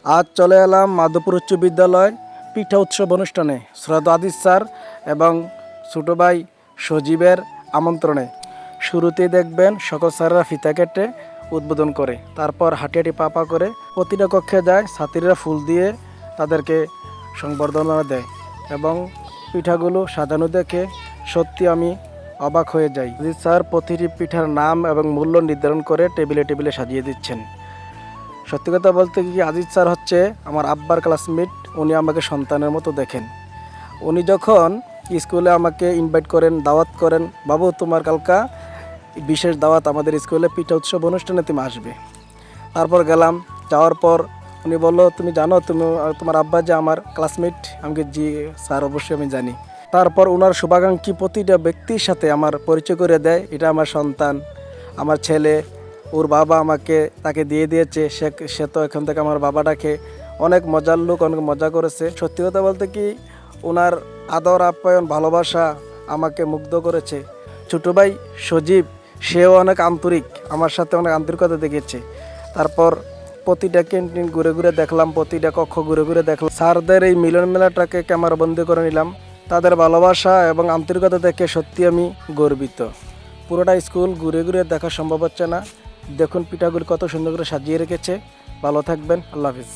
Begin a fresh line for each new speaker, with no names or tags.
আজ চলে এলাম মাধবপুর উচ্চ বিদ্যালয় পিঠা উৎসব অনুষ্ঠানে শ্রদ্ধা আদিস স্যার এবং ছোটো ভাই সজীবের আমন্ত্রণে। শুরুতেই দেখবেন সকল স্যাররা ফিতা কেটে উদ্বোধন করে, তারপর হাঁটি হাঁটি পা করে প্রতিটা কক্ষে যায়, ছাত্রীরা ফুল দিয়ে তাদেরকে সংবর্ধনা দেয় এবং পিঠাগুলো সাজানো দেখে সত্যি আমি অবাক হয়ে যাই। আদিস স্যার প্রতিটি পিঠার নাম এবং মূল্য নির্ধারণ করে টেবিলে টেবিলে সাজিয়ে দিচ্ছেন। সত্যি কথা বলতে কি, আজিজ স্যার হচ্ছে আমার আব্বার ক্লাসমেট। উনি আমাকে সন্তানের মতো দেখেন। উনি যখন স্কুলে আমাকে ইনভাইট করেন, দাওয়াত করেন, বাবু তোমার কালকা বিশেষ দাওয়াত আমাদের স্কুলে পিঠা উৎসব অনুষ্ঠানে তুমি আসবে। তারপর গেলাম, যাওয়ার পর উনি বললো তুমি জানো তোমার আব্বা যে আমার ক্লাসমেট? আমাকে জি স্যার অবশ্যই আমি জানি। তারপর ওনার শুভাকাঙ্ক্ষী প্রতিটা ব্যক্তির সাথে আমার পরিচয় করে দেয়, এটা আমার সন্তান, আমার ছেলে, ওর বাবা আমাকে তাকে দিয়ে দিয়েছে, সে তো এখান থেকে আমার বাবাটাকে। অনেক মজার লোক, অনেক মজা করেছে। সত্যি কথা বলতে কি, ওনার আদর আপ্যায়ন ভালোবাসা আমাকে মুগ্ধ করেছে। ছোটো ভাই সজীব, সেও অনেক আন্তরিক, আমার সাথে অনেক আন্তরিকতা দেখিয়েছে। তারপর প্রতিটা ক্যান্টিন ঘুরে ঘুরে দেখলাম, প্রতিটা কক্ষ ঘুরে ঘুরে দেখলাম। স্যারদের এই মিলন মেলাটাকে ক্যামেরাবন্দি করে নিলাম। তাদের ভালোবাসা এবং আন্তরিকতা দেখে সত্যি আমি গর্বিত। পুরোটা স্কুল ঘুরে ঘুরে দেখা সম্ভব হচ্ছে না। দেখুন পিঠাগুলি কত সুন্দর করে সাজিয়ে রেখেছে। ভালো থাকবেন, আল্লাহ হাফিজ।